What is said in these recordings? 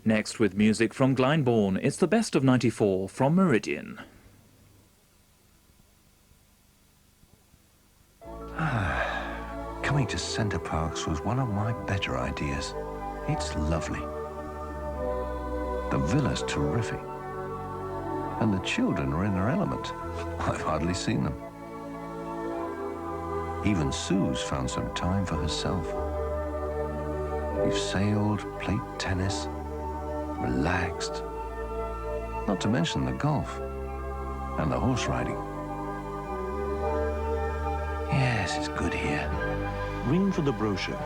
Next, with music from Glyndebourne, it's the best of 94 from Meridian. Coming to Center Parcs was one of my better ideas. It's lovely. The villa's terrific. And the children are in their element. I've hardly seen them. Even Sue's found some time for herself. We've sailed, played tennis, relaxed. Not to mention the golf and the horse riding. Yes, it's good here. Ring for the brochure.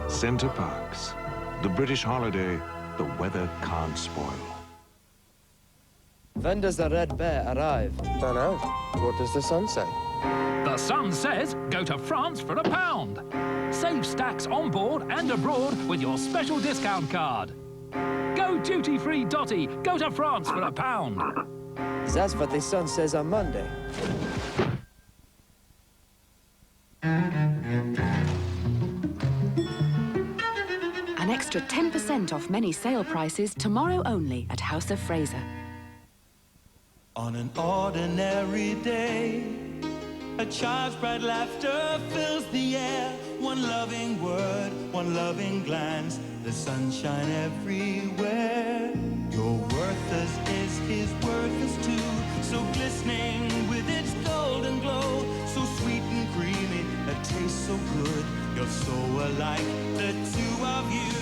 Center Parcs. The British holiday the weather can't spoil. When does the Red Bear arrive? Don't know. What does the sun say? The Sun says go to France for £1. Save stacks on board and abroad with your special discount card. Go duty-free Dotty. Go to France for £1. That's what the Sun says on Monday. An extra 10% off many sale prices tomorrow only at House of Fraser. On an ordinary day, a child's bright laughter fills the air. One loving word, one loving glance, the sunshine everywhere. Your worth is his worth is too, so glistening with its golden glow, so sweet and creamy, a taste so good. You're so alike, the two of you.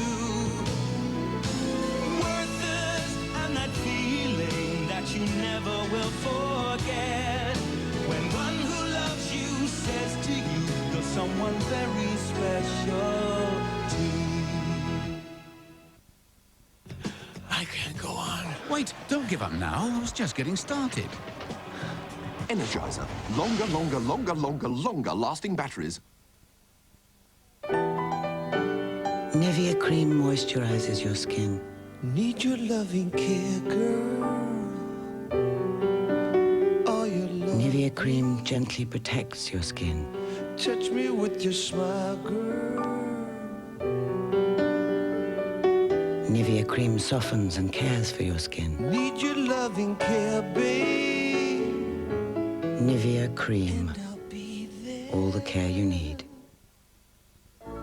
Worth and that feeling that you never will forget. When one who loves you says to you, you're someone very special too. I can't go on. Wait, don't give up now. I was just getting started. Energizer. Longer lasting batteries. Nivea cream moisturizes your skin. Need your loving care, girl. All your love. Nivea cream gently protects your skin. Touch me with your smile, girl. Nivea cream softens and cares for your skin. Need your loving care, babe. Nivea cream. All the care you need.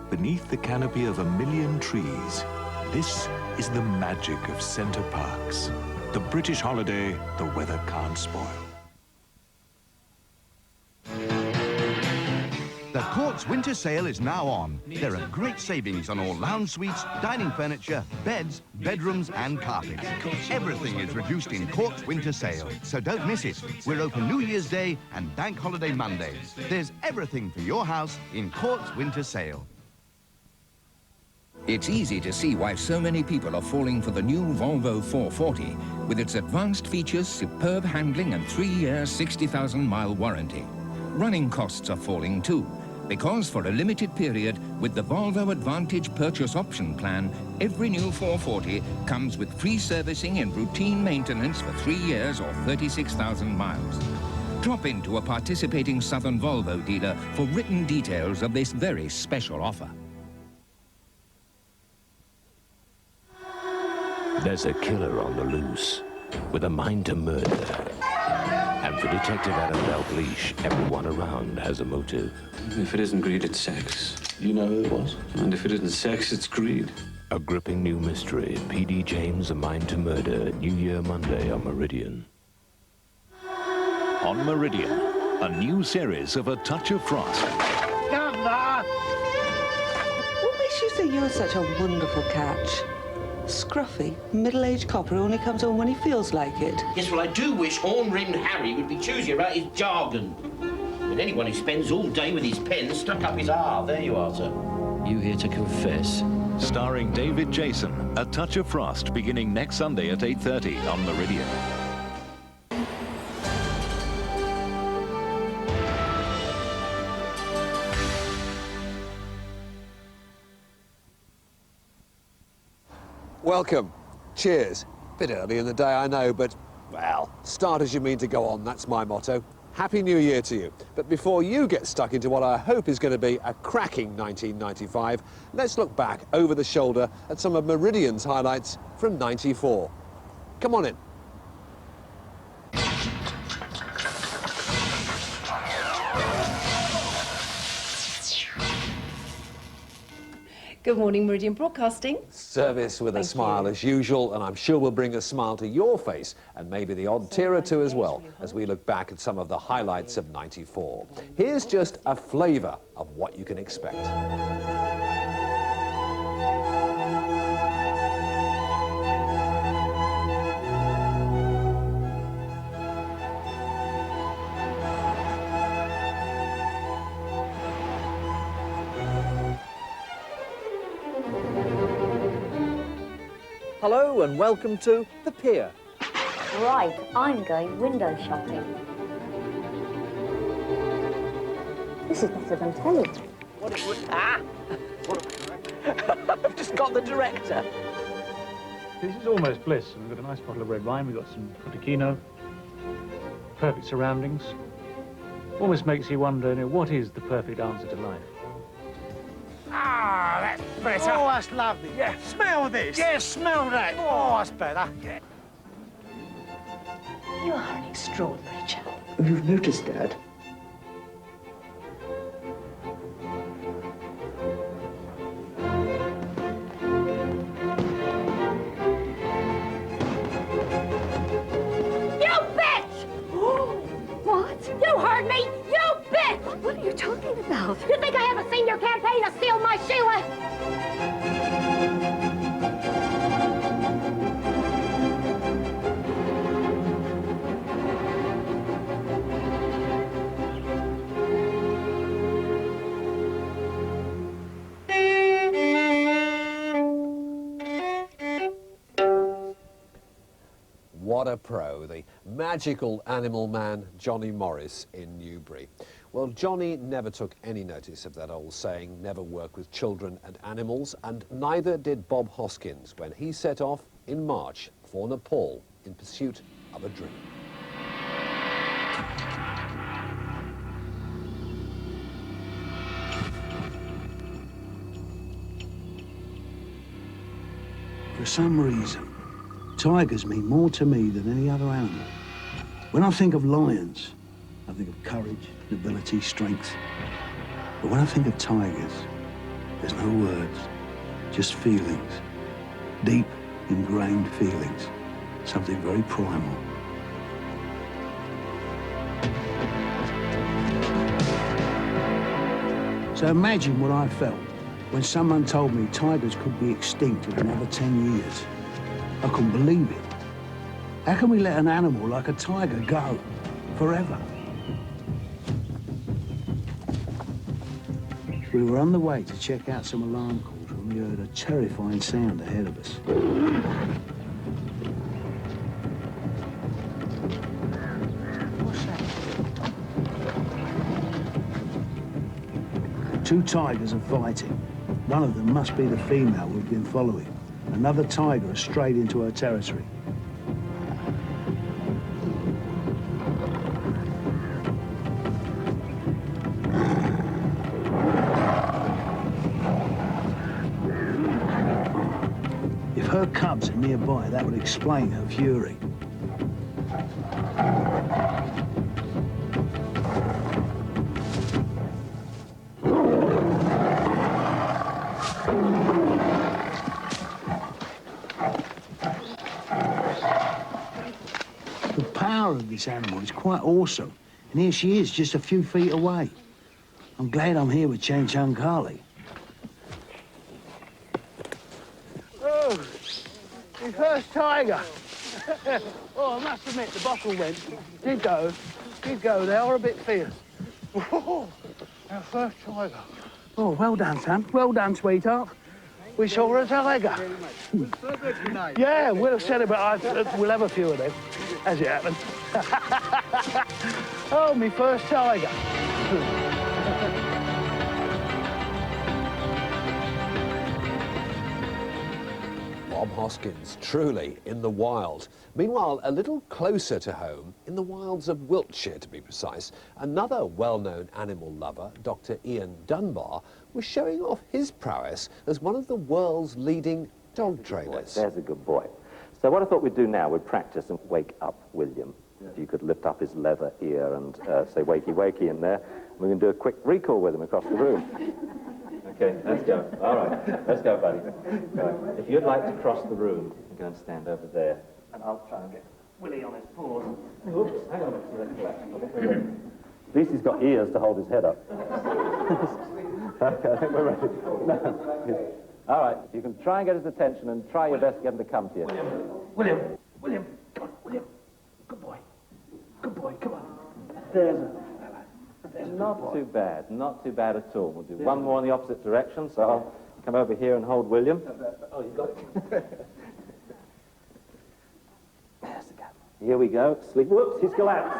Beneath the canopy of 1,000,000 trees, this is the magic of Center Parcs. The British holiday the weather can't spoil. The Courts Winter Sale is now on. There are great savings on all lounge suites, dining furniture, beds, bedrooms and carpets. Everything is reduced in Courts Winter Sale, so don't miss it. We're open New Year's Day and Bank Holiday Monday. There's everything for your house in Courts Winter Sale. It's easy to see why so many people are falling for the new Volvo 440 with its advanced features, superb handling and 3-year 60,000-mile warranty. Running costs are falling too, because for a limited period with the Volvo Advantage Purchase Option Plan, every new 440 comes with free servicing and routine maintenance for 3 years or 36,000 miles. Drop into a participating Southern Volvo dealer for written details of this very special offer. There's a killer on the loose with a mind to murder. And for Detective Adam Dalgleish, everyone around has a motive. If it isn't greed, it's sex. You know who it was? And if it isn't sex, it's greed. A gripping new mystery. P.D. James, A Mind to Murder, New Year Monday on Meridian. On Meridian, a new series of A Touch of Frost. Governor! What makes you think you're such a wonderful catch? Scruffy, middle-aged copper who only comes home when he feels like it. Yes, well, I do wish horn-rimmed Harry would be choosy about his jargon. I mean, anyone who spends all day with his pen stuck up his R. There you are, sir. You here to confess? Starring David Jason, A Touch of Frost, beginning next Sunday at 8:30 on Meridian. Welcome. Cheers. Bit early in the day, I know, but, well, start as you mean to go on. That's my motto. Happy New Year to you. But before you get stuck into what I hope is going to be a cracking 1995, let's look back over the shoulder at some of Meridian's highlights from '94. Come on in. Good morning, Meridian Broadcasting. Service with a smile as usual, and I'm sure we'll bring a smile to your face and maybe the odd tear or two as well as we look back at some of the highlights of '94. Here's just a flavour of what you can expect. Hello and welcome to The Pier. Right, I'm going window shopping. This is better than telly. What it would... Ah! I've just got the director. This is almost bliss. We've got a nice bottle of red wine, we've got some Cotechino, perfect surroundings. Almost makes you wonder, you know, what is the perfect answer to life? Ah, that's better. Oh, that's lovely. Yeah, smell this. Yeah, smell that. Oh, that's better. Yeah. You are an extraordinary chap. You've noticed, Dad? You bitch! What? You heard me! You bitch! What are you talking about? You think I haven't seen your campaign to steal my Sheila? What a pro, the magical animal man Johnny Morris in Newbury. Well, Johnny never took any notice of that old saying, never work with children and animals, and neither did Bob Hoskins when he set off in March for Nepal in pursuit of a dream. For some reason, tigers mean more to me than any other animal. When I think of lions, I think of courage, nobility, strength. But when I think of tigers, there's no words, just feelings. Deep, ingrained feelings. Something very primal. So imagine what I felt when someone told me tigers could be extinct in another 10 years. I couldn't believe it. How can we let an animal like a tiger go forever? We were on the way to check out some alarm calls when we heard a terrifying sound ahead of us. What's that? Two tigers are fighting. One of them must be the female we've been following. Another tiger has strayed into her territory. If her cubs are nearby, that would explain her fury. The power of this animal is quite awesome. And here she is, just a few feet away. I'm glad I'm here with Chen Chung Carly. Oh, my first tiger. Oh, I must admit, the bottle went. Did go. They are a bit fierce. Oh, our first tiger. Oh, well done, son. Well done, sweetheart. We saw a tiger. Yeah, we'll celebrate. We'll have a few of them, as it happens. Oh, my first tiger. Bob Hoskins, truly in the wild. Meanwhile, a little closer to home, in the wilds of Wiltshire to be precise, another well-known animal lover, Dr. Ian Dunbar, was showing off his prowess as one of the world's leading dog trainers. There's a good boy. So what I thought we'd do now, we'd practice and wake up William. If you could lift up his leather ear and say wakey wakey in there, we're going to do a quick recall with him across the room. Okay, let's go. All right, let's go, buddy. Right. If you'd like to cross the room, you can stand over there. And I'll try and get Willie on his paws. Oops, hang on a minute. At least he's got ears to hold his head up. Okay, I think we're ready. No. All right, you can try and get his attention and try your best to get him to come to you. William, come on, William. Good boy. Good boy, come on. There's Not too bad at all. We'll do one more in the opposite direction, so I'll come over here and hold William. Oh, you got it. There's the cat. Here we go. Sleep. Whoops, he's collapsed.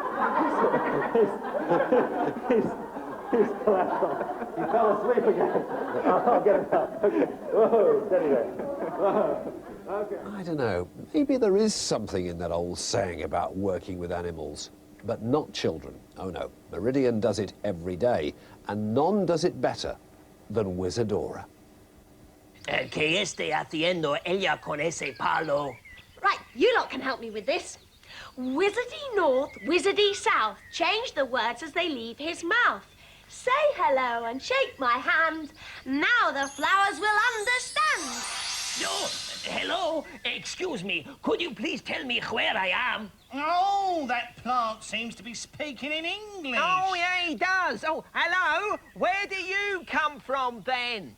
he's collapsed. He fell asleep again. I'll get him up. Okay. Whoa, steady there. Whoa. Okay. I don't know, maybe there is something in that old saying about working with animals, but not children. Oh no, Meridian does it every day, and none does it better than Wizardora. Que esté haciendo ella con ese palo? Right, you lot can help me with this. Wizardy north, wizardy south. Change the words as they leave his mouth. Say hello and shake my hand. Now the flowers will understand. No, hello, excuse me. Could you please tell me where I am? Oh, that plant seems to be speaking in English. Oh, yeah, he does. Oh, hello. Where do you come from, then?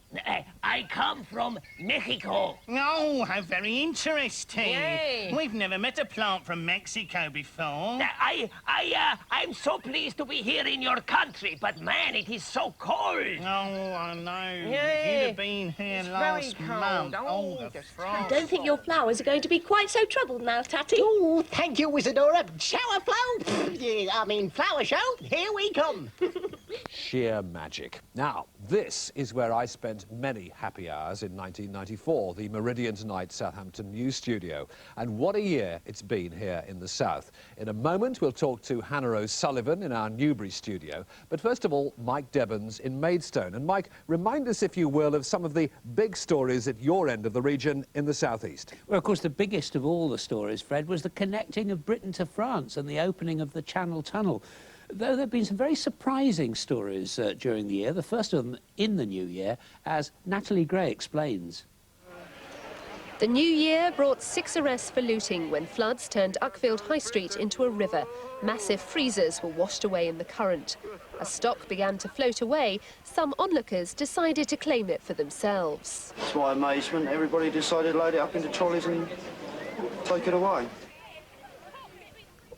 I come from Mexico. Oh, how very interesting. Yeah. We've never met a plant from Mexico before. I'm so pleased to be here in your country, but man, it is so cold. Oh, I know. Yeah. You'd have been here It's last very cold. month. Oh, the I frost. don't think your flowers are going to be quite so troubled now, Tatty. Oh, thank you, Wizardora. Shower flow? Flower show. Here we come. Sheer magic. Now, this is where I spent many happy hours in 1994, the Meridian Tonight Southampton news studio. And what a year it's been here in the south. In a moment, we'll talk to Hannah O'Sullivan in our Newbury studio. But first of all, Mike Devons in Maidstone. And Mike, remind us, if you will, of some of the big stories at your end of the region in the southeast. Well, of course, the biggest of all the stories, Fred, was the connecting of Britain to France and the opening of the Channel Tunnel. Though there have been some very surprising stories during the year, the first of them in the new year, as Natalie Gray explains. The new year brought 6 arrests for looting when floods turned Uckfield High Street into a river. Massive freezers were washed away in the current. As stock began to float away, some onlookers decided to claim it for themselves. To my amazement, everybody decided to load it up into trolleys and take it away.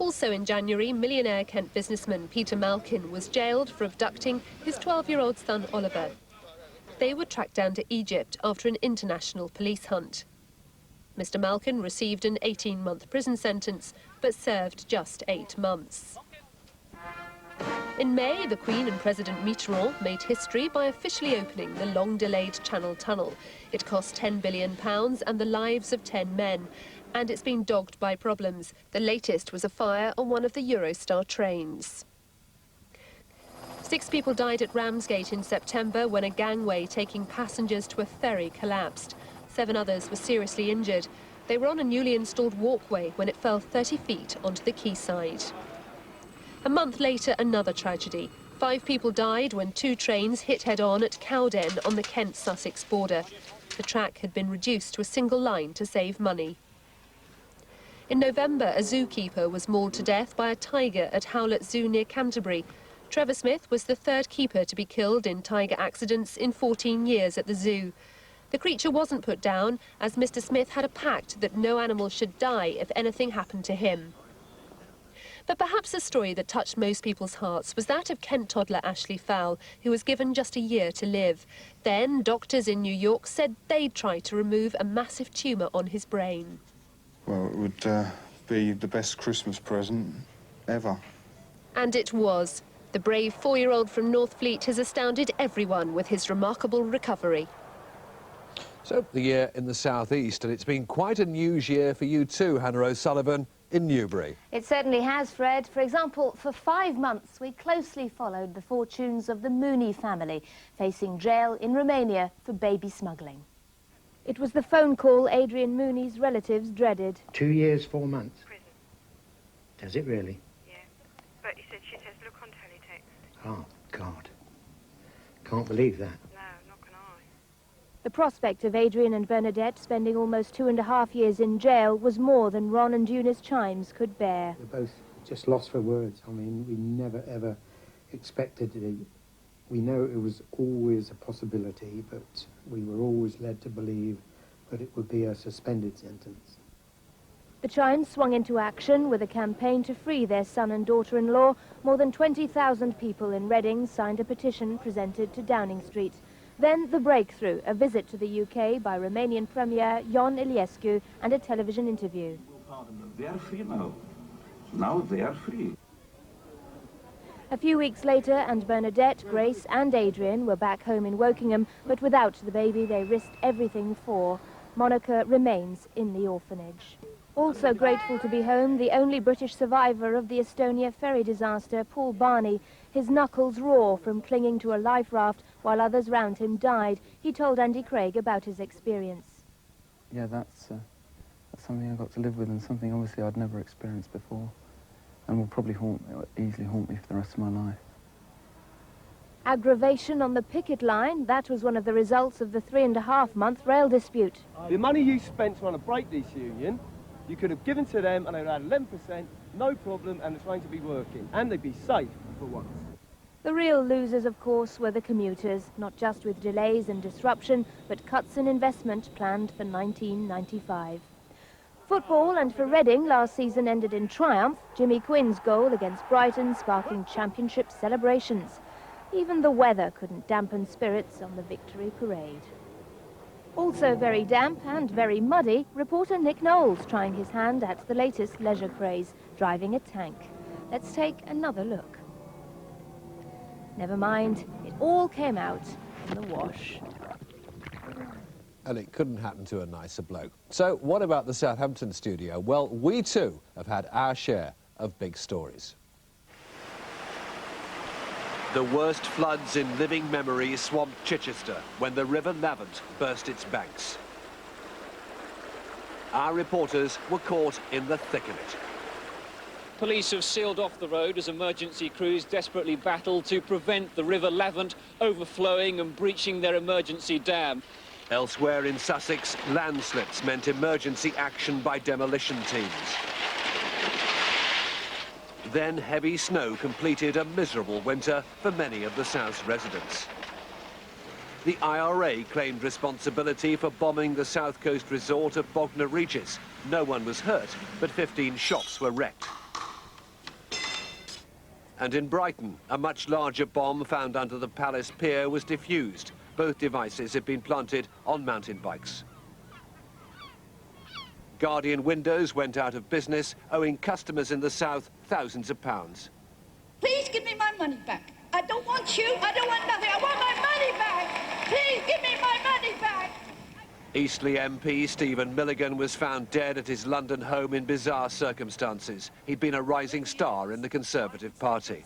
Also in January, millionaire Kent businessman Peter Malkin was jailed for abducting his 12-year-old son Oliver. They were tracked down to Egypt after an international police hunt. Mr. Malkin received an 18-month prison sentence, but served just 8 months. In May, the Queen and President Mitterrand made history by officially opening the long-delayed Channel Tunnel. It cost £10 billion and the lives of 10 men. And it's been dogged by problems. The latest was a fire on one of the Eurostar trains. 6 people died at Ramsgate in September when a gangway taking passengers to a ferry collapsed. 7 others were seriously injured. They were on a newly installed walkway when it fell 30 feet onto the quayside. A month later, another tragedy. 5 people died when 2 trains hit head-on at Cowden on the Kent-Sussex border. The track had been reduced to a single line to save money. In November, a zookeeper was mauled to death by a tiger at Howlett Zoo near Canterbury. Trevor Smith was the 3rd keeper to be killed in tiger accidents in 14 years at the zoo. The creature wasn't put down, as Mr. Smith had a pact that no animal should die if anything happened to him. But perhaps the story that touched most people's hearts was that of Kent toddler Ashley Fowle, who was given just a year to live. Then, doctors in New York said they'd try to remove a massive tumour on his brain. Well, it would be the best Christmas present ever. And it was. The brave 4-year-old from Northfleet has astounded everyone with his remarkable recovery. So, the year in the southeast, and it's been quite a news year for you too, Hannah O'Sullivan, in Newbury. It certainly has, Fred. For example, for 5 months, we closely followed the fortunes of the Mooney family, facing jail in Romania for baby smuggling. It was the phone call Adrian Mooney's relatives dreaded. 2 years, 4 months. Prison. Does it really? Yeah. But she says, look on teletext. Oh, God. Can't believe that. No, not can I. The prospect of Adrian and Bernadette spending almost 2.5 years in jail was more than Ron and Eunice Chimes could bear. We're both just lost for words. I mean, we never, ever expected it. We know it was always a possibility, but we were always led to believe that it would be a suspended sentence. The Chimes swung into action with a campaign to free their son and daughter-in-law. More than 20,000 people in Reading signed a petition presented to Downing Street. Then the breakthrough, a visit to the UK by Romanian Premier Ion Iliescu and a television interview. They are free now. Now they are free. A few weeks later, and Bernadette, Grace and Adrian were back home in Wokingham, but without the baby they risked everything for. Monica remains in the orphanage. Also grateful to be home, the only British survivor of the Estonia ferry disaster, Paul Barney. His knuckles raw from clinging to a life raft while others round him died. He told Andy Craig about his experience. Yeah, that's something I got to live with, and something obviously I'd never experienced before, and will probably easily haunt me for the rest of my life. Aggravation on the picket line, that was one of the results of the 3.5-month rail dispute. The money you spent trying to break this union, you could have given to them and they would have had 11%, no problem, and it's going to be working. And they'd be safe for once. The real losers, of course, were the commuters, not just with delays and disruption, but cuts in investment planned for 1995. Football, and for Reading, last season ended in triumph. Jimmy Quinn's goal against Brighton sparking championship celebrations. Even the weather couldn't dampen spirits on the victory parade. Also very damp and very muddy, reporter Nick Knowles trying his hand at the latest leisure craze, driving a tank. Let's take another look. Never mind, it all came out in the wash. And it couldn't happen to a nicer bloke. So what about the Southampton studio? Well, we too have had our share of big stories. The worst floods in living memory swamped Chichester when the River Lavant burst its banks. Our reporters were caught in the thick of it. Police have sealed off the road as emergency crews desperately battle to prevent the River Lavant overflowing and breaching their emergency dam. Elsewhere in Sussex, landslips meant emergency action by demolition teams. Then heavy snow completed a miserable winter for many of the South's residents. The IRA claimed responsibility for bombing the south coast resort of Bognor Regis. No one was hurt, but 15 shops were wrecked. And in Brighton, a much larger bomb found under the Palace Pier was defused. Both devices had been planted on mountain bikes. Guardian Windows went out of business, owing customers in the south thousands of pounds. Please give me my money back. I don't want you, I don't want nothing, I want my money back. Please give me my money back. Eastleigh MP Stephen Milligan was found dead at his London home in bizarre circumstances. He'd been a rising star in the Conservative Party.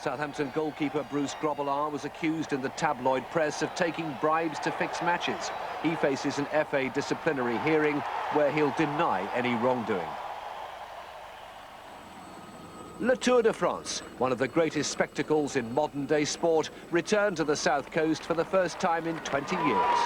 Southampton goalkeeper Bruce Grobbelaar was accused in the tabloid press of taking bribes to fix matches. He faces an FA disciplinary hearing where he'll deny any wrongdoing. Le Tour de France, one of the greatest spectacles in modern-day sport, returned to the south coast for the first time in 20 years.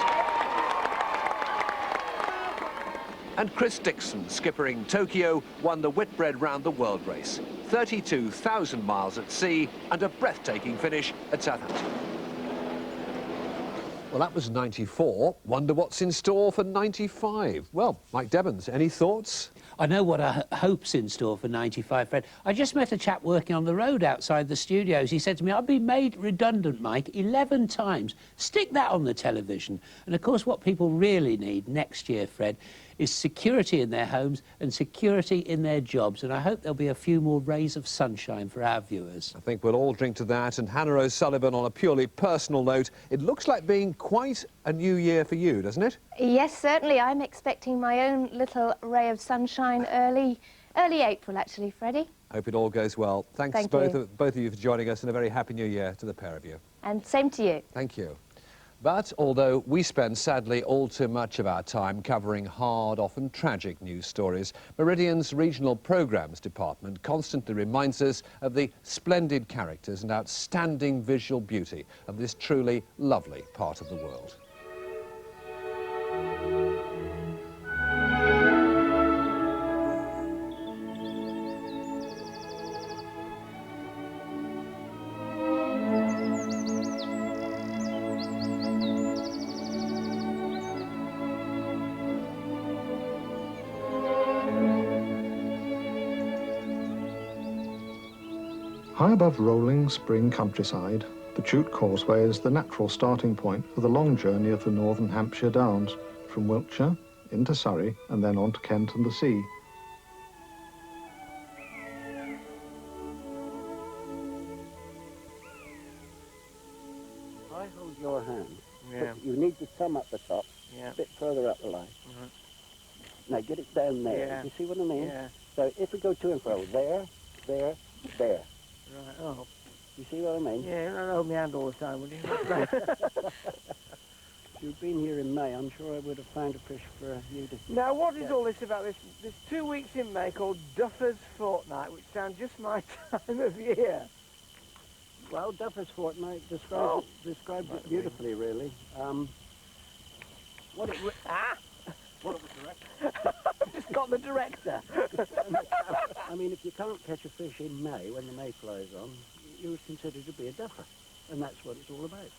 And Chris Dixon, skippering Tokyo, won the Whitbread Round the World race. 32,000 miles at sea and a breathtaking finish at Southampton. Well, that was 94. Wonder what's in store for 95. Well, Mike Devons, any thoughts? I know what I hope's in store for 95, Fred. I just met a chap working on the road outside the studios. He said to me, I've been made redundant, Mike, 11 times. Stick that on the television. And, of course, what people really need next year, Fred, is security in their homes and security in their jobs. And I hope there'll be a few more rays of sunshine for our viewers. I think we'll all drink to that. And Hannah O'Sullivan, on a purely personal note, it looks like being quite a new year for you, doesn't it? Yes, certainly. I'm expecting my own little ray of sunshine early April, actually, Freddie. Hope it all goes well. Thanks Thank both you. of you for joining us, and a very happy new year to the pair of you. And same to you. Thank you. But although we spend, sadly, all too much of our time covering hard, often tragic news stories, Meridian's Regional Programmes Department constantly reminds us of the splendid characters and outstanding visual beauty of this truly lovely part of the world. High above rolling spring countryside, the Chute Causeway is the natural starting point for the long journey of the Northern Hampshire Downs, from Wiltshire into Surrey and then on to Kent and the sea. I hold your hand. Yeah. But you need to thumb up the top, a bit further up the line. Now get it down there. Yeah. You see what I mean? Yeah. So if we go to and fro, there, there, there. Right, oh. You see what I mean? Yeah, don't hold my hand all the time, would you? If you'd been here in May, I'm sure I would have found a fish for you to... Now, what is all this about? There's 2 weeks in May called Duffer's Fortnight, which sounds just my time of year. Well, Duffer's Fortnight describes it beautifully, really. What it... What Just got the director. I mean, if you can't catch a fish in May when the mayfly's on, you're considered to be a duffer, and that's what it's all about.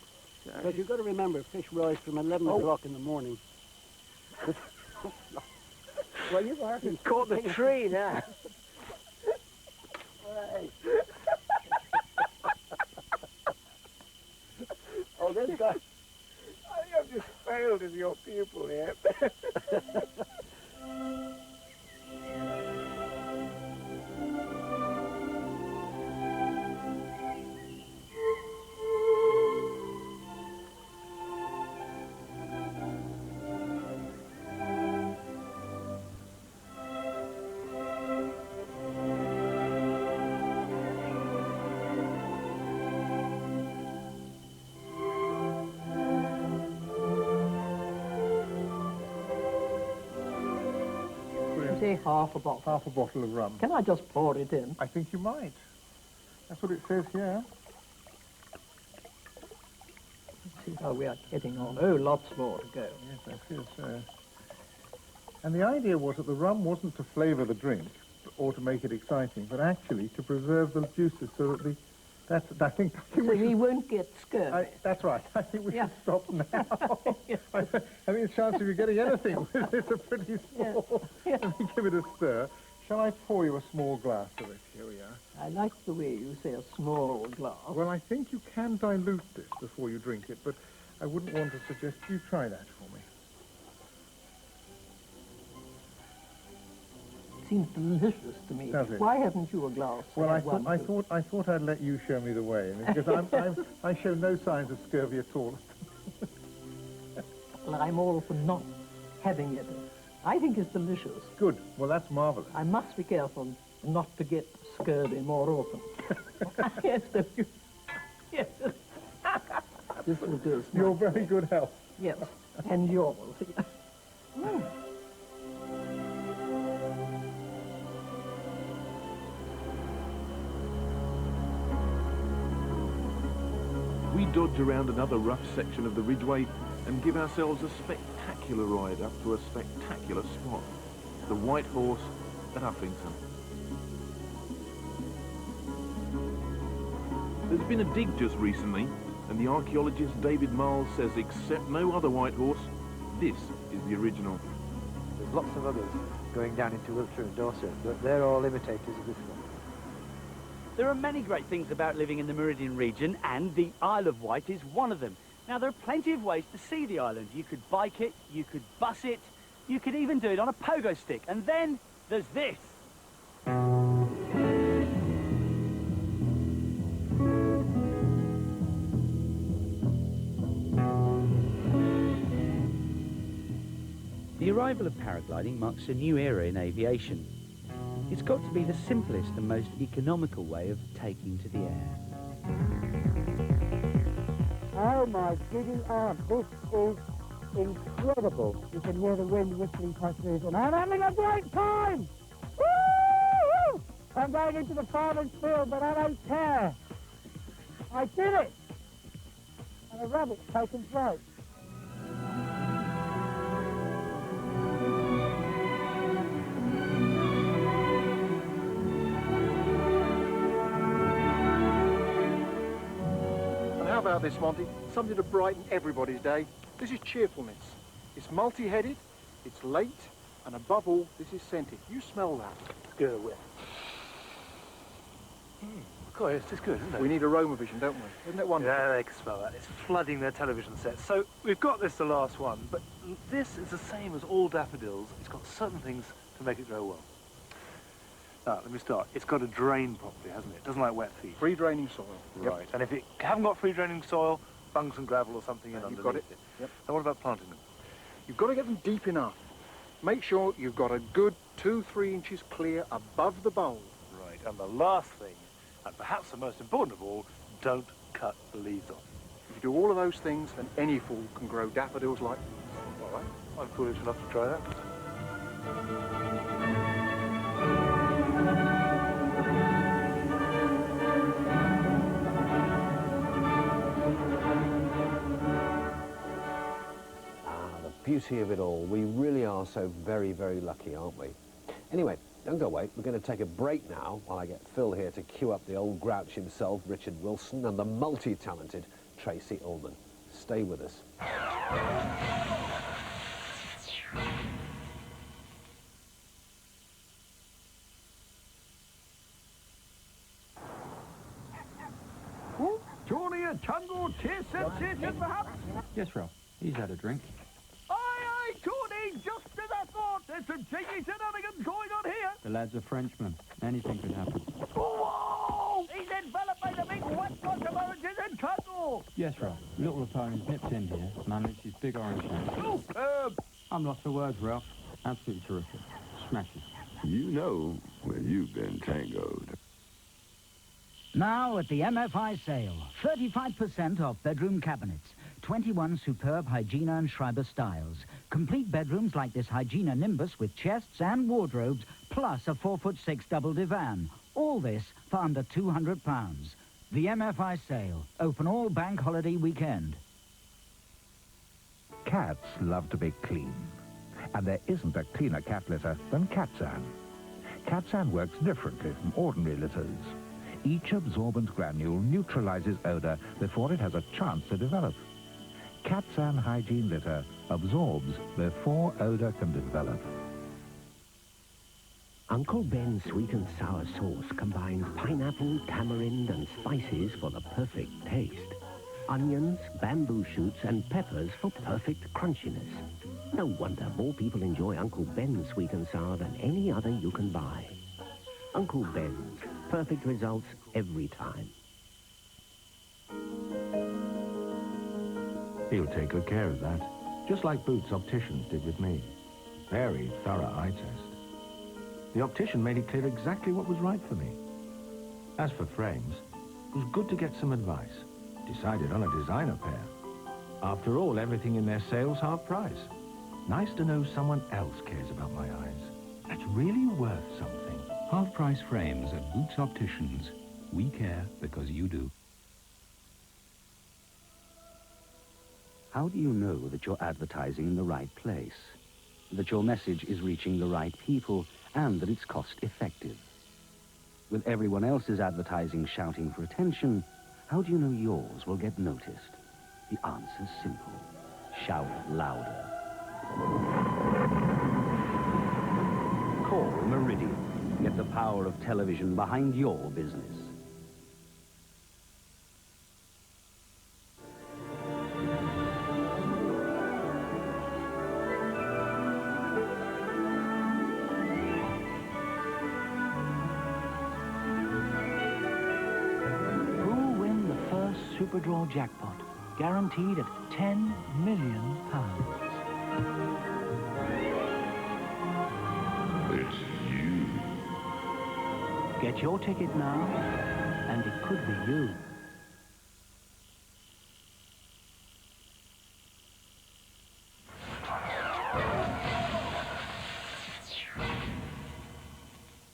But you've got to remember, fish rise from 11 o'clock in the morning. Well, you are. You've caught the tree now. Right. Oh, this guy. I think I've just failed as your pupil here. Say half a bottle. Half a bottle of rum. Can I just pour it in? I think you might. That's what it says here. Let's see how we are getting on. Oh, lots more to go. Yes, I feel so. And the idea was that the rum wasn't to flavour the drink or to make it exciting, but actually to preserve the juices so that the... I think so he won't get scurvy. That's right. I think we should stop now. I think the chance of you getting anything with this are pretty small. Let me give it a stir. Shall I pour you a small glass of it? Here we are. I like the way you say a small glass. Well, I think you can dilute this before you drink it, but I wouldn't want to suggest you try that for me. It seems delicious to me. Does it? Why haven't you a glass? Well, I thought I'd let you show me the way, because I show no signs of scurvy at all. Well, I'm all for not having it. I think it's delicious. Good. Well, that's marvellous. I must be careful not to get scurvy more often. Yes, don't you? Yes. This will do us. You're very good health. Yes, and yours. We dodge around another rough section of the Ridgeway and give ourselves a spectacular ride up to a spectacular spot, the White Horse at Uffington. There's been a dig just recently, and the archaeologist David Miles says except no other White Horse, this is the original. There's lots of others going down into Wiltshire and Dorset, but they're all imitators of this one. There are many great things about living in the Meridian region, and the Isle of Wight is one of them. Now, there are plenty of ways to see the island. You could bike it, you could bus it, You could even do it on a pogo stick. And then there's this. The arrival of paragliding marks a new era in aviation. It's got to be the simplest and most economical way of taking to the air. Oh my giddy aunt, this is incredible. You can hear the wind whistling past this, and I'm having a great time! Woo! I'm going into the farmer's field, but I don't care. I did it! And a rabbit's taken flight. How about this, Monty? Something to brighten everybody's day. This is cheerfulness. It's multi-headed, it's late, and above all, this is scented. You smell that. Let's give it a whiff. God, it's good, isn't it? We need aroma vision, don't we? Isn't it wonderful? Yeah, they can smell that. It's flooding their television sets. So we've got this, the last one, but this is the same as all daffodils. It's got certain things to make it grow well. Now, let me start. It's got to drain properly, hasn't it? It doesn't like wet feet. Free draining soil. Right. Yep. And if you haven't got free draining soil, bung some gravel or something in underneath You've got it. Yep. Now, what about planting them? You've got to get them deep enough. Make sure you've got a good 2-3 inches clear above the bulb. Right. And the last thing, and perhaps the most important of all, don't cut the leaves off. If you do all of those things, then any fool can grow daffodils like these. All right. I'm foolish enough to try that. Beauty of it all. We really are so very, very lucky, aren't we? Anyway, don't go away. We're going to take a break now while I get Phil here to cue up the old grouch himself, Richard Wilson, and the multi-talented Tracy Ullman. Stay with us. Johnny, a tango chase sensation, perhaps? Yes, Ralph. He's had a drink. Aye, Tony, just as I thought. There's some cheeky shenanigans going on here. The lad's a Frenchman. Anything could happen. Whoa! He's enveloped by the big wet cloth of oranges and tango. Yes, Ralph. Little opponent's nipped in here and unleashed his big orange hand. Superb! I'm lost for words, Ralph. Absolutely terrific. Smashing. You know when you've been tangoed. Now at the MFI sale, 35% off bedroom cabinets. 21 superb Hygiena and Schreiber styles. Complete bedrooms like this Hygiena Nimbus with chests and wardrobes, plus a 4'6" double divan. All this for under £200. The MFI sale, open all bank holiday weekend. Cats love to be clean. And there isn't a cleaner cat litter than Catsan. Catsan works differently from ordinary litters. Each absorbent granule neutralizes odor before it has a chance to develop. Catsan Hygiene Litter absorbs before odor can develop. Uncle Ben's sweet and sour sauce combines pineapple, tamarind and spices for the perfect taste. Onions, bamboo shoots and peppers for perfect crunchiness. No wonder more people enjoy Uncle Ben's sweet and sour than any other you can buy. Uncle Ben's, perfect results every time. He'll take good care of that, just like Boots Opticians did with me. Very thorough eye test. The optician made it clear exactly what was right for me. As for frames, it was good to get some advice. Decided on a designer pair. After all, everything in their sale's half price. Nice to know someone else cares about my eyes. That's really worth something. Half-price frames at Boots Opticians. We care because you do. How do you know that you're advertising in the right place? That your message is reaching the right people and that it's cost-effective? With everyone else's advertising shouting for attention, how do you know yours will get noticed? The answer's simple. Shout louder. Call Meridian. Get the power of television behind your business. Super Draw jackpot, guaranteed at £10 million. It's you. Get your ticket now, and it could be you.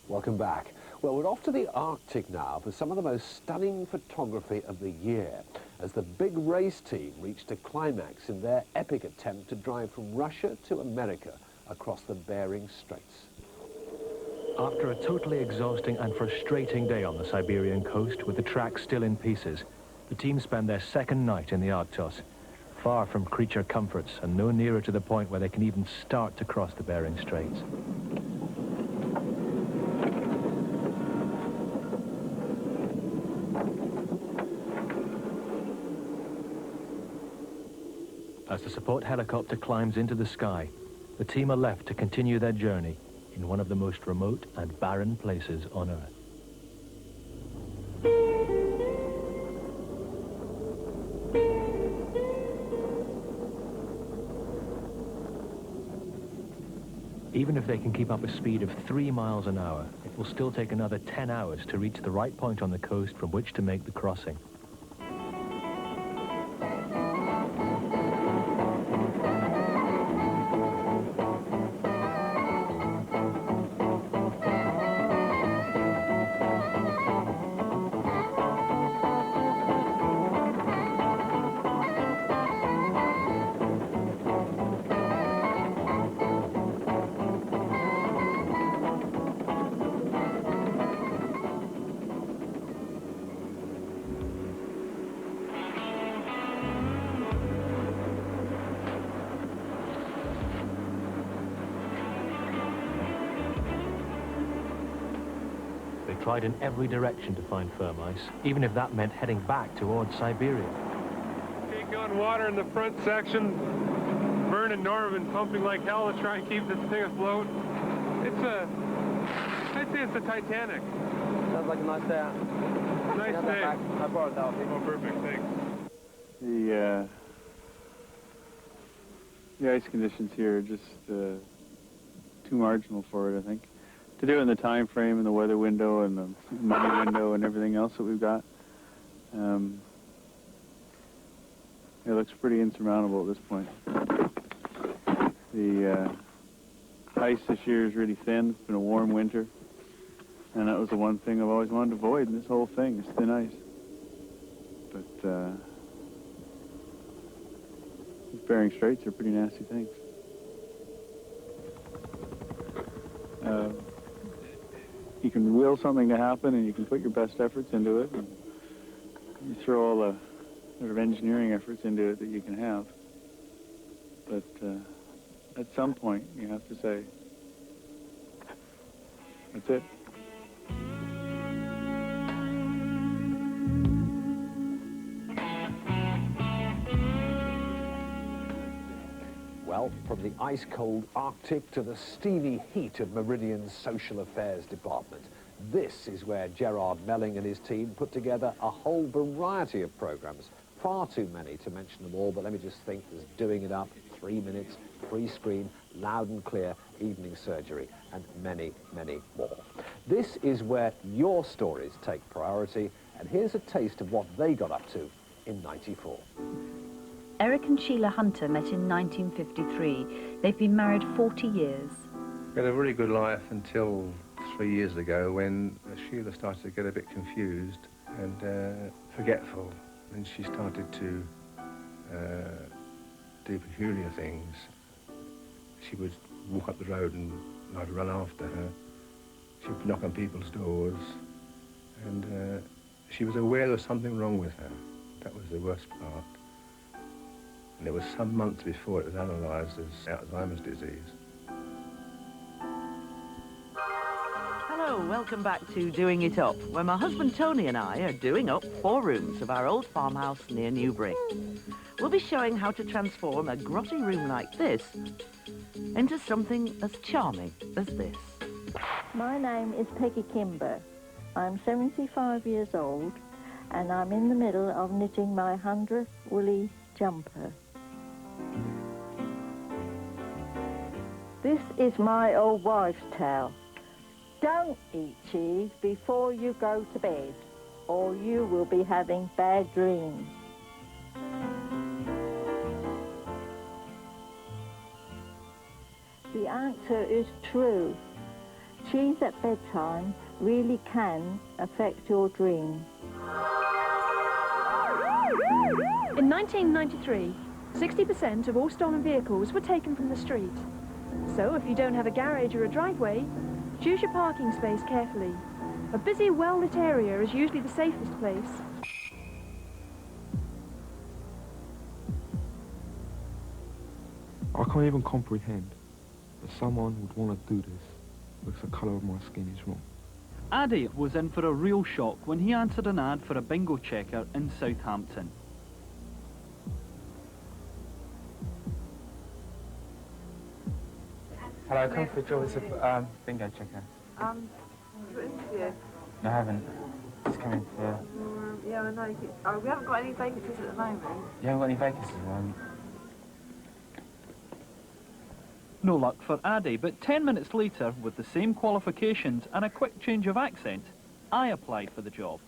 Welcome back. Well, we're off to the Arctic now for some of the most stunning photography of the year, as the big race team reached a climax in their epic attempt to drive from Russia to America across the Bering Straits. After a totally exhausting and frustrating day on the Siberian coast, with the track still in pieces, the team spent their second night in the Arctos, far from creature comforts and no nearer to the point where they can even start to cross the Bering Straits. As the support helicopter climbs into the sky, the team are left to continue their journey in one of the most remote and barren places on Earth. Even if they can keep up a speed of 3 miles an hour, it will still take another 10 hours to reach the right point on the coast from which to make the crossing. Tried in every direction to find firm ice, even if that meant heading back towards Siberia. Take on water in the front section. Vern and Norm have been pumping like hell to try and keep this thing afloat. I'd say it's a Titanic. Sounds like a nice day out. Nice day. I borrowed that. Oh, perfect, thanks. The ice conditions here are just too marginal for it, I think. To do it in the time frame and the weather window and the money window and everything else that we've got, it looks pretty insurmountable at this point. The ice this year is really thin. It's been a warm winter, and that was the one thing I've always wanted to avoid in this whole thing, is thin ice. But these Bering Straits are pretty nasty things. You can will something to happen, and you can put your best efforts into it, and you throw all the sort of engineering efforts into it that you can have. But at some point, you have to say, that's it. Well, from the ice-cold Arctic to the steamy heat of Meridian's Social Affairs Department, this is where Gerard Melling and his team put together a whole variety of programmes. Far too many to mention them all, but let me just think. There's Doing It Up, 3 Minutes, Free Screen, Loud and Clear, Evening Surgery, and many, many more. This is where your stories take priority, and here's a taste of what they got up to in '94. Eric and Sheila Hunter met in 1953. They've been married 40 years. We had a really good life until 3 years ago, when Sheila started to get a bit confused and forgetful, and she started to do peculiar things. She would walk up the road and I'd run after her. She would knock on people's doors, and she was aware there was something wrong with her. That was the worst part. And it was some months before it was analysed as Alzheimer's disease. Hello, welcome back to Doing It Up, where my husband Tony and I are doing up 4 rooms of our old farmhouse near Newbury. We'll be showing how to transform a grotty room like this into something as charming as this. My name is Peggy Kimber. I'm 75 years old, and I'm in the middle of knitting my 100th woolly jumper. This is my old wife's tale. Don't eat cheese before you go to bed, or you will be having bad dreams. The answer is true. Cheese at bedtime really can affect your dreams. In 1993, 60% of all stolen vehicles were taken from the street. So if you don't have a garage or a driveway, choose your parking space carefully. A busy, well-lit area is usually the safest place. I can't even comprehend that someone would want to do this because the colour of my skin is wrong. Addy was in for a real shock when he answered an ad for a bingo checker in Southampton. Hello, come for a job as a bingo checker. For interview? No, I haven't. Just come in for... Yeah, I know. We haven't got any vacancies at the moment. You haven't got any vacancies at the moment? No luck for Addy, but 10 minutes later, with the same qualifications and a quick change of accent, I applied for the job.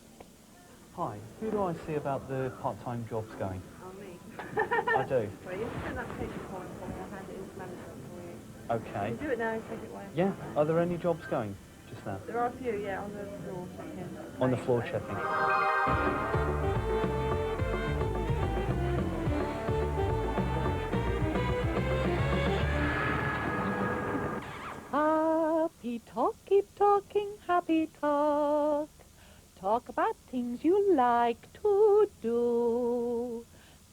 Hi, who do I see about the part-time jobs going? Oh, me. I do. Well, you have to send an application form for me. I'll hand it into management for you. Okay. You can do it now, take it away. Yeah, are there any jobs going just now? There are a few, yeah, on the floor checking. On the floor checking. Happy talk, keep talking, happy talk. Talk about things you like to do.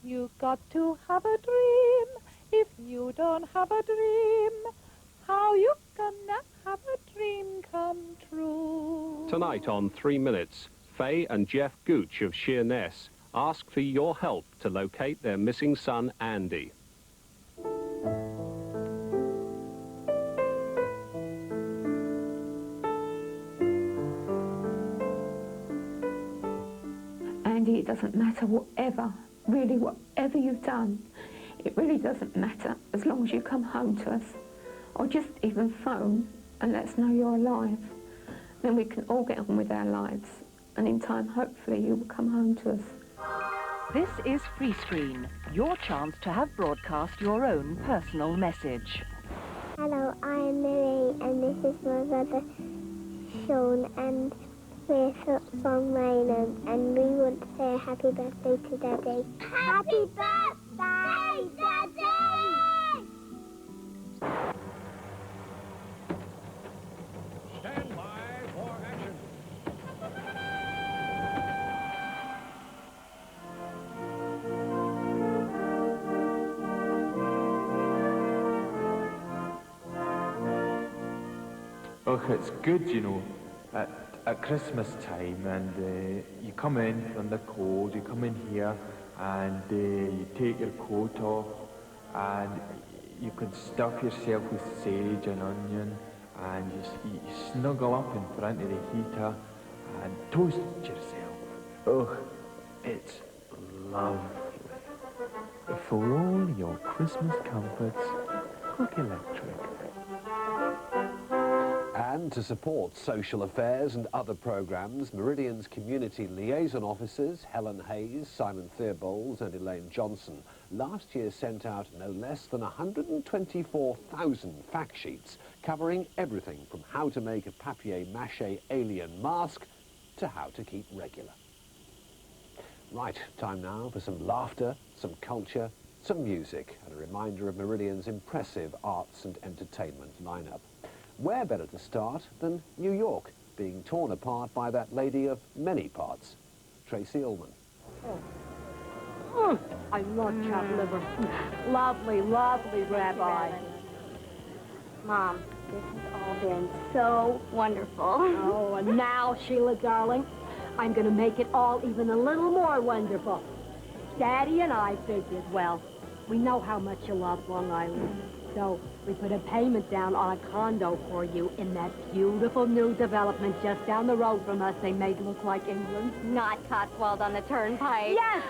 You got to have a dream. If you don't have a dream, how you gonna have a dream come true? Tonight on 3 Minutes, Faye and Jeff Gooch of Sheerness ask for your help to locate their missing son, Andy. Andy, it doesn't matter whatever you've done. It really doesn't matter as long as you come home to us, or just even phone and let us know you're alive. Then we can all get on with our lives, and in time, hopefully, you will come home to us. This is Free Screen, your chance to have broadcast your own personal message. Hello, I'm Millie, and this is my brother Sean, and we're from Raynham, and we want to say a happy birthday to Daddy. Happy birthday, Daddy! Stand by for action. Oh, it's good, you know, at Christmas time, and you come in from the cold, you come in here, and you take your coat off, and you can stuff yourself with sage and onion, and you snuggle up in front of the heater, and toast yourself. Oh, it's lovely. For all your Christmas comforts, Cook Electric. And to support social affairs and other programmes, Meridian's community liaison officers, Helen Hayes, Simon Theobald and Elaine Johnson, last year sent out no less than 124,000 fact sheets covering everything from how to make a papier-mâché alien mask to how to keep regular. Right, time now for some laughter, some culture, some music, and a reminder of Meridian's impressive arts and entertainment lineup. Where better to start than New York, being torn apart by that lady of many parts, Tracy Ullman. I love chopped liver. Lovely, lovely, Rabbi. Mom, this has all been so wonderful. Oh, and now, Sheila, darling, I'm going to make it all even a little more wonderful. Daddy and I figured, well, we know how much you love Long Island. So we put a payment down on a condo for you in that beautiful new development just down the road from us they made look like England. Not Cotswold on the Turnpike. Yes!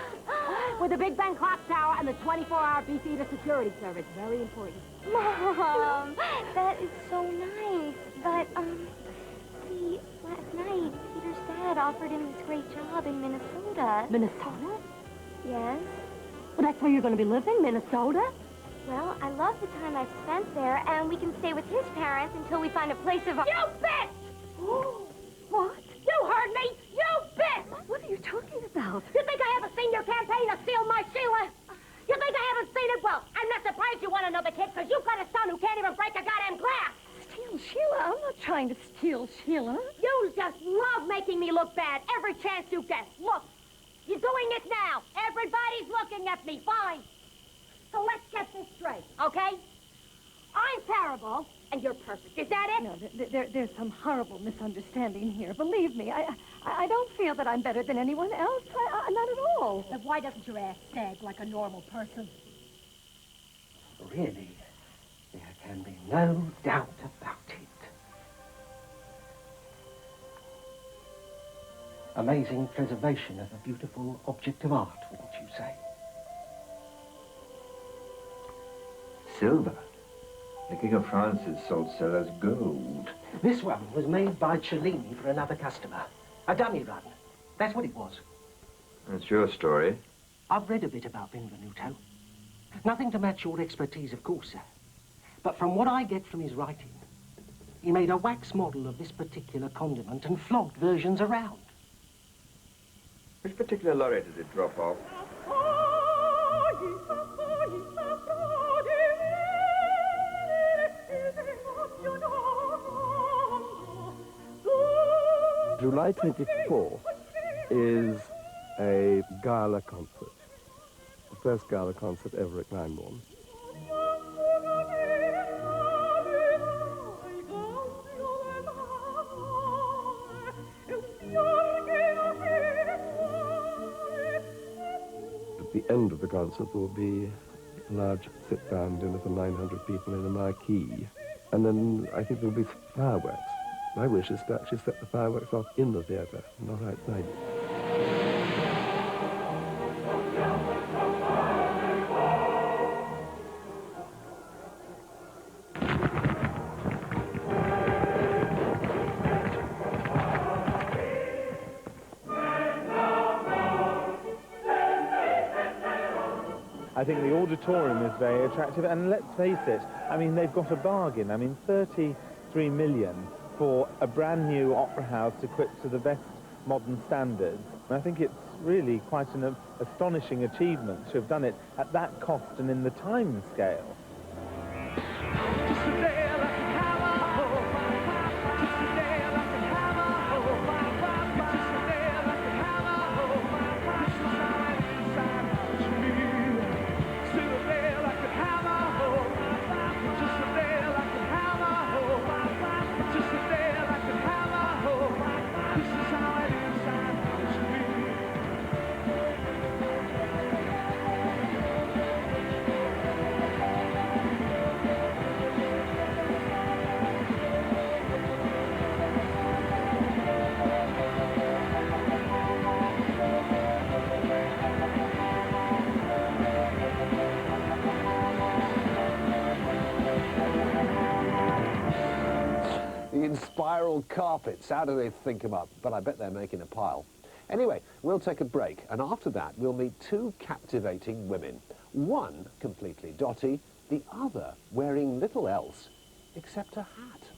With the Big Ben clock tower and the 24-hour beefeater security service. Very important. Mom, that is so nice. But, see, last night, Peter's dad offered him this great job in Minnesota. Minnesota? Yes. Well, that's where you're going to be living, Minnesota? Well, I love the time I've spent there, and we can stay with his parents until we find a place of our... You bitch! What? You heard me! You bitch! What are you talking about? You think I haven't seen your campaign to steal my Sheila? You think I haven't seen it? Well, I'm not surprised you want another kid, because you've got a son who can't even break a goddamn glass. Steal Sheila? I'm not trying to steal Sheila. You just love making me look bad every chance you get. Look, you're doing it now. Everybody's looking at me. Fine. So let's get this straight, okay? I'm terrible, and you're perfect. Is that it? No, there's some horrible misunderstanding here. Believe me, I don't feel that I'm better than anyone else. Not at all. Then why doesn't your ass sag like a normal person? Really, there can be no doubt about it. Amazing preservation of a beautiful object of art, wouldn't you say? Silver. The King of France has sold sellers gold. This one was made by Cellini for another customer. A dummy run. That's what it was. That's your story. I've read a bit about Benvenuto. Nothing to match your expertise, of course, sir. But from what I get from his writing, he made a wax model of this particular condiment and flogged versions around. Which particular laureate does it drop off? July 24th is a gala concert. The first gala concert ever at Glyndebourne. At the end of the concert there will be a large sit-down dinner for 900 people in a marquee. And then I think there will be fireworks. My wish is to actually set the fireworks off in the theatre, not outside it. I think the auditorium is very attractive, and let's face it, I mean, they've got a bargain. I mean, 33 million for a brand new opera house equipped to the best modern standards. And I think it's really quite an astonishing achievement to have done it at that cost and in the time scale. In spiral carpets, how do they think them up? But I bet they're making a pile. Anyway, we'll take a break, and after that we'll meet two captivating women. One completely dotty, the other wearing little else except a hat.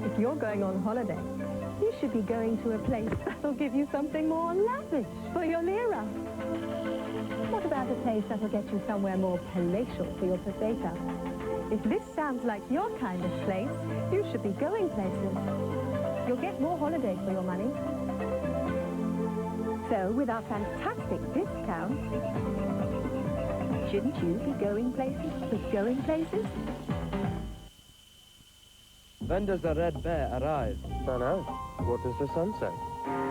If you're going on holiday, you should be going to a place that'll give you something more lavish for your lira. What about a place that'll get you somewhere more palatial for your peseta? If this sounds like your kind of place, you should be going places. You'll get more holiday for your money. So, with our fantastic discount, shouldn't you be going places with going places? When does the red bear arrive? Don't know. What does the sun say?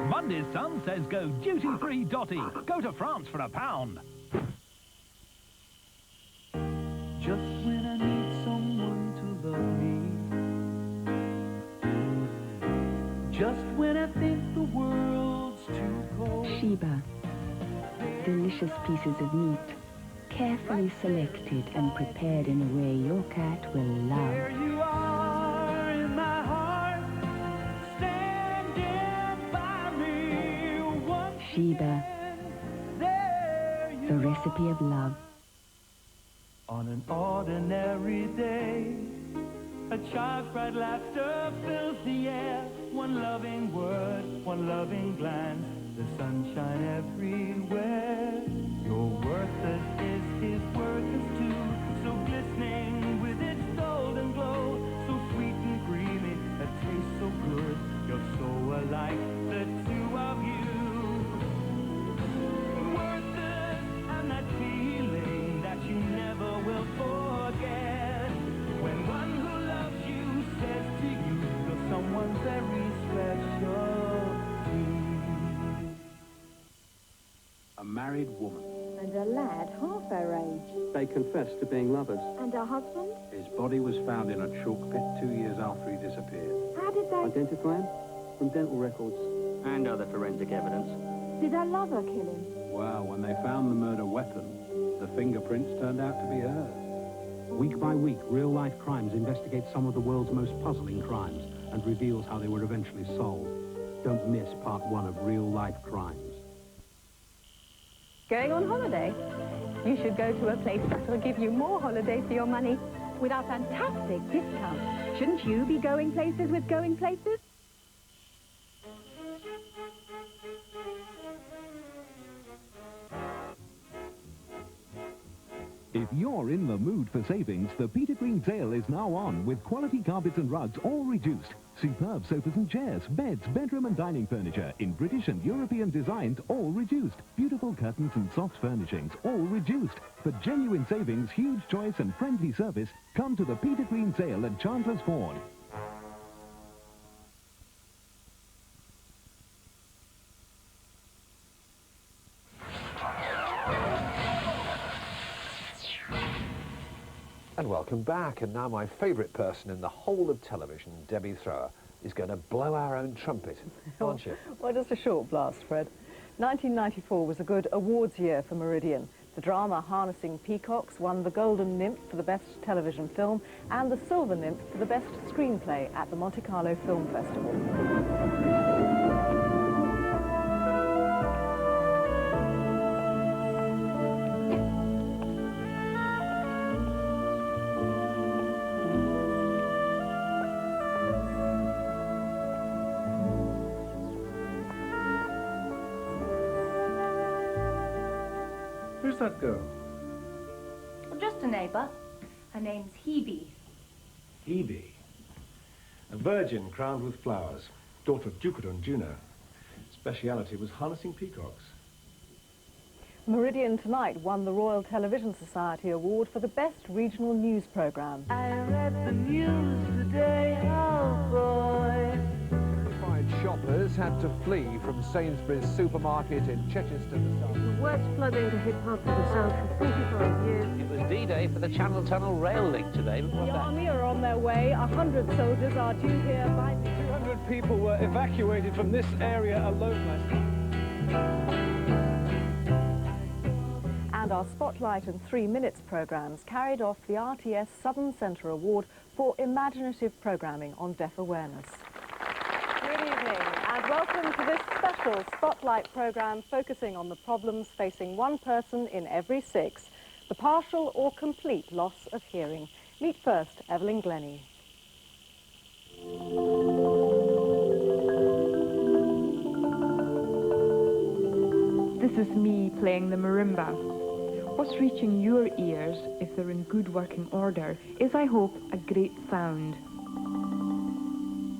Monday's Sun says go duty-free Dotty. Go to France for £1. Just when I need someone to love me, just when I think the world's too cold. Sheba. Delicious pieces of meat, carefully selected and prepared in a way your cat will love. There you are in my heart, standing by me once Sheba. there you The recipe of love. On an ordinary day, a child's bright laughter fills the air. One loving word, one loving glance, the sunshine everywhere. Your worth is his worth is too, so glistening with its golden glow, so sweet and creamy, a taste so good. You're so alike, the two of you. Worthless, and that feeling that you never will forget. When one who loves you says to you, you're someone very special to me. A married woman. And a lad half our age. They confessed to being lovers. And her husband? His body was found in a chalk pit 2 years after he disappeared. How did they... Identify him? From dental records. And other forensic evidence. Did her lover kill him? Well, when they found the murder weapon, the fingerprints turned out to be hers. Week by week, Real Life Crimes investigates some of the world's most puzzling crimes and reveals how they were eventually solved. Don't miss part 1 of Real Life Crimes. Going on holiday? You should go to a place that will give you more holiday for your money with our fantastic discount. Shouldn't you be going places with Going Places? If you're in the mood for savings, the Peter Green sale is now on with quality carpets and rugs all reduced. Superb sofas and chairs, beds, bedroom and dining furniture in British and European designs all reduced. Beautiful curtains and soft furnishings all reduced. For genuine savings, huge choice and friendly service, come to the Peter Green sale at Chandler's Ford. And welcome back. And now my favourite person in the whole of television, Debbie Thrower, is going to blow our own trumpet, aren't you? Well, just a short blast, Fred. 1994 was a good awards year for Meridian. The drama Harnessing Peacocks won the Golden Nymph for the Best Television Film and the Silver Nymph for the Best Screenplay at the Monte Carlo Film Festival. Who's that girl? Well, just a neighbour. Her name's Hebe. Hebe. A virgin crowned with flowers. Daughter of Jupiter and Juno. Speciality was harnessing peacocks. Meridian Tonight won the Royal Television Society Award for the Best Regional News Programme. I read the news today, oh boy. Shoppers had to flee from Sainsbury's supermarket in Chichester. The worst flooding to hit parts of the south for 45 years. It was D-Day for the Channel Tunnel rail link today. The army are on their way. 100 soldiers are due here by... 200 people were evacuated from this area alone last night. And our Spotlight and 3 Minutes programmes carried off the RTS Southern Centre Award for imaginative programming on deaf awareness. Good evening and welcome to this special Spotlight programme focusing on the problems facing one person in every 6, the partial or complete loss of hearing. Meet first Evelyn Glennie. This is me playing the marimba. What's reaching your ears, if they're in good working order, is, I hope, a great sound.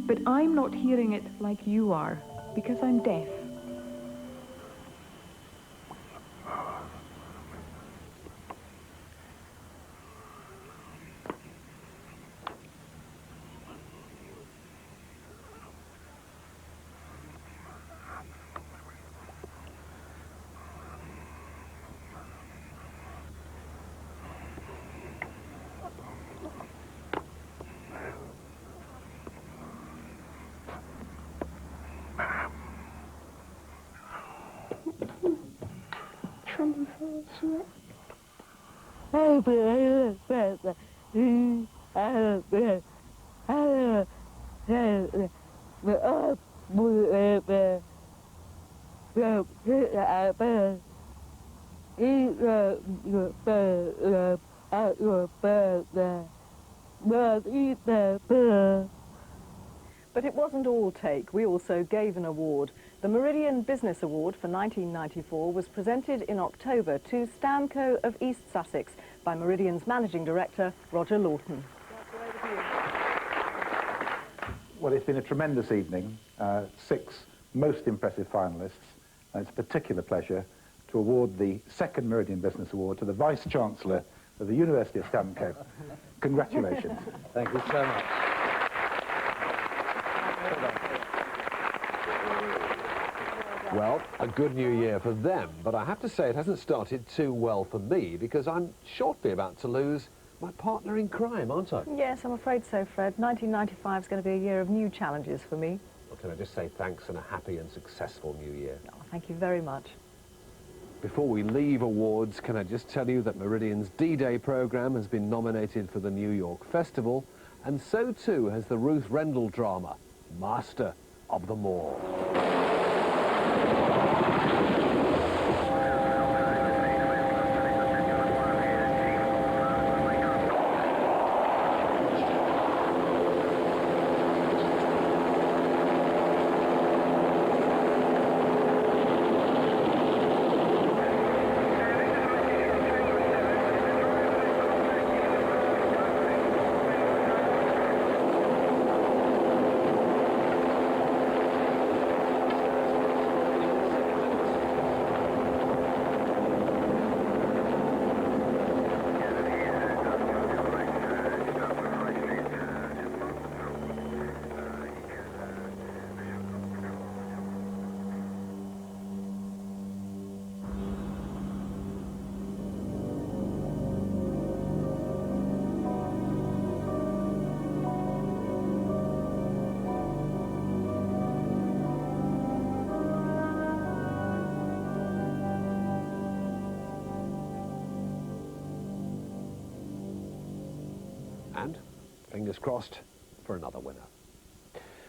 But I'm not hearing it like you are, because I'm deaf. But it wasn't all take. We also gave an award. The Meridian Business Award for 1994 was presented in October to Stamco of East Sussex by Meridian's Managing Director, Roger Lawton. Well, it's been a tremendous evening. 6 most impressive finalists. And it's a particular pleasure to award the second Meridian Business Award to the Vice-Chancellor of the University of Stamco. Congratulations. Thank you so much. Well, a good new year for them, but I have to say it hasn't started too well for me because I'm shortly about to lose my partner in crime, aren't I? Yes, I'm afraid so, Fred. 1995 is going to be a year of new challenges for me. Well, can I just say thanks and a happy and successful new year? Oh, thank you very much. Before we leave awards, can I just tell you that Meridian's D-Day programme has been nominated for the New York Festival, and so too has the Ruth Rendell drama, Master of them All. And, fingers crossed, for another winner.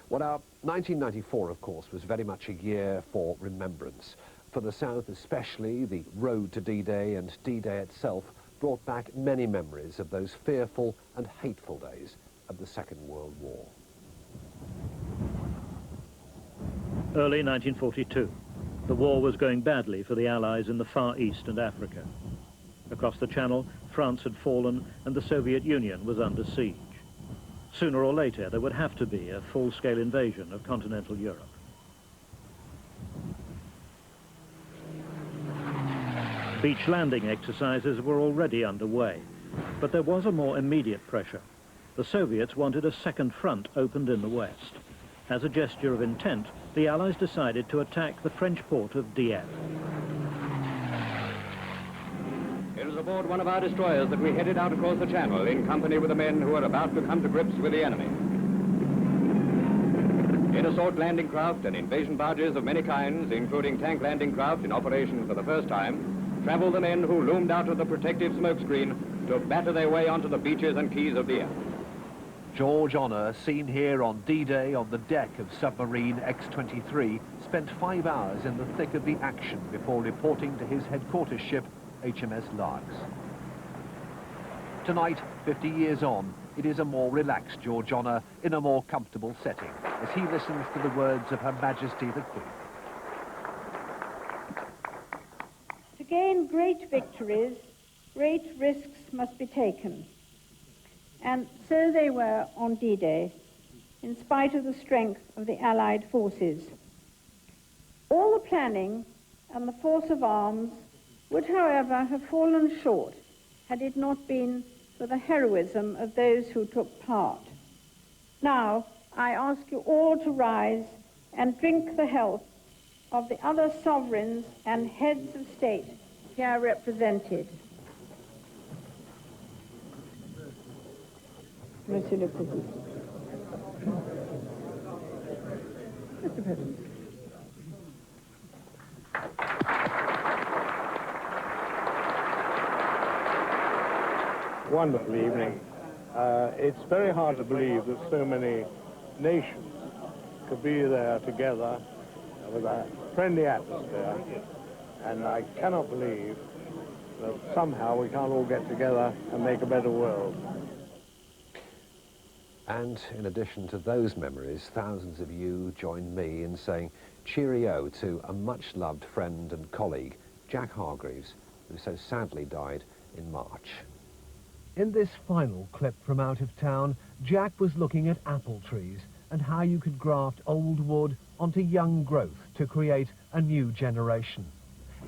Well, our 1994, of course, was very much a year for remembrance. For the South especially, the road to D-Day and D-Day itself brought back many memories of those fearful and hateful days of the Second World War. Early 1942. The war was going badly for the Allies in the Far East and Africa. Across the Channel, France had fallen and the Soviet Union was under siege. Sooner or later, there would have to be a full-scale invasion of continental Europe. Beach landing exercises were already underway, but there was a more immediate pressure. The Soviets wanted a second front opened in the west. As a gesture of intent, the Allies decided to attack the French port of Dieppe. It was aboard one of our destroyers that we headed out across the Channel in company with the men who were about to come to grips with the enemy. In assault landing craft and invasion barges of many kinds, including tank landing craft in operation for the first time, traveled the men who loomed out of the protective smokescreen to batter their way onto the beaches and quays of Dieppe. George Honour, seen here on D-Day on the deck of submarine X-23, spent 5 hours in the thick of the action before reporting to his headquarters ship, HMS Largs. Tonight, 50 years on, it is a more relaxed George Honour in a more comfortable setting as he listens to the words of Her Majesty the Queen. To gain great victories, great risks must be taken. And so they were on D-Day, in spite of the strength of the Allied forces. All the planning and the force of arms would, however, have fallen short had it not been for the heroism of those who took part. Now, I ask you all to rise and drink the health of the other sovereigns and heads of state here represented. Monsieur le Président. Mr. President. wonderful evening. It's very hard to believe that so many nations could be there together with a friendly atmosphere, and I cannot believe that somehow we can't all get together and make a better world. And in addition to those memories, thousands of you joined me in saying cheerio to a much-loved friend and colleague, Jack Hargreaves, who so sadly died in March. In this final clip from out of town, Jack was looking at apple trees and how you could graft old wood onto young growth to create a new generation.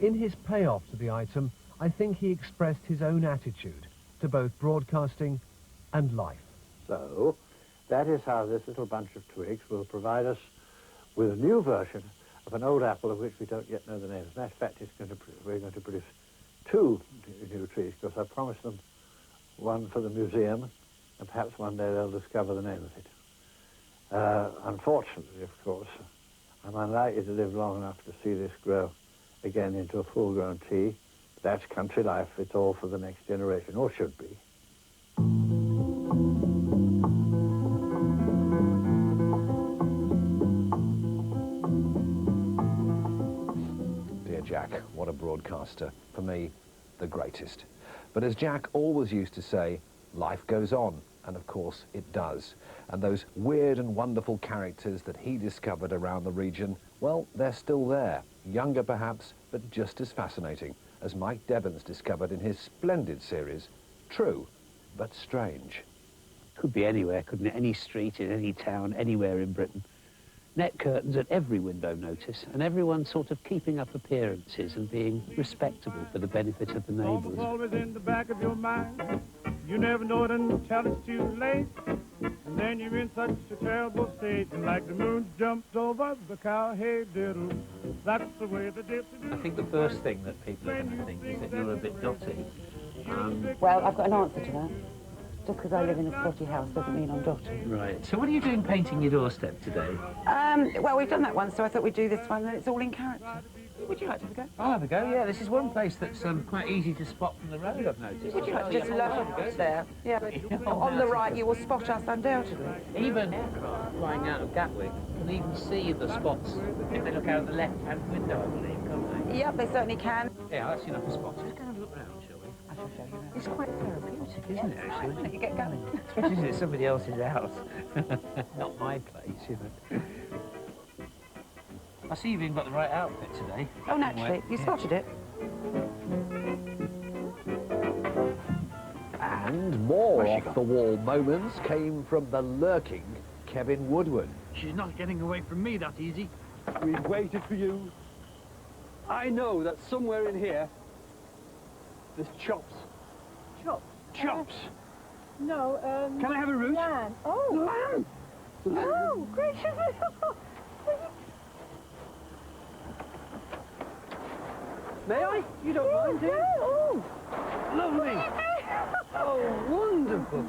In his payoff to the item, I think he expressed his own attitude to both broadcasting and life. So, that is how this little bunch of twigs will provide us with a new version of an old apple of which we don't yet know the name. As a matter of fact, we're going to produce two new trees, because I promised them one for the museum, and perhaps one day they'll discover the name of it. Unfortunately, of course, I'm unlikely to live long enough to see this grow again into a full-grown tree. That's country life. It's all for the next generation, or should be. Dear Jack, what a broadcaster. For me, the greatest. But as Jack always used to say, life goes on, and of course it does. And those weird and wonderful characters that he discovered around the region, well, they're still there. Younger perhaps, but just as fascinating, as Mike Devons discovered in his splendid series, True but Strange. Could be anywhere, couldn't it? Any street in any town, anywhere in Britain. Net curtains at every window notice, and everyone sort of keeping up appearances and being respectable for the benefit of the neighbours. Always in the back of your mind. You never know it until it's too late. And then you're in such a terrible state. And like the moon jumped over the cow, hey diddle. That's the way the dipsy do. I think the first thing that people are going to think is that you're a bit dotty. Well, I've got an answer to that. Just because I live in a spotty house doesn't mean I'm dotty. Right. So what are you doing painting your doorstep today? Well, we've done that once, so I thought we'd do this one, and it's all in character. Would you like to have a go? I'll have a go, yeah. This is one place that's quite easy to spot from the road, I've noticed. Would you like to just look there? Yeah. On the right, you will spot us undoubtedly. Even aircraft flying out of Gatwick can even see the spots if they look out the left-hand window, I believe, can't they? Yep, they certainly can. Yeah, that's enough of spots. Let's go and look round, shall we? I shall show you now. It's quite therapeutic, isn't it, actually? You get going. Especially if it's somebody else's house. Not my place, you know. I see you've even got the right outfit today. Oh, naturally. You spotted it. And more off-the-wall moments came from the lurking Kevin Woodward. She's not getting away from me that easy. We've waited for you. I know that somewhere in here, there's chops. Chops? Chops! No, Can I have a root? Lamb. Oh! Lamb! Oh, gracious! May I? You don't mind, do you? Oh! Lovely! Oh, wonderful!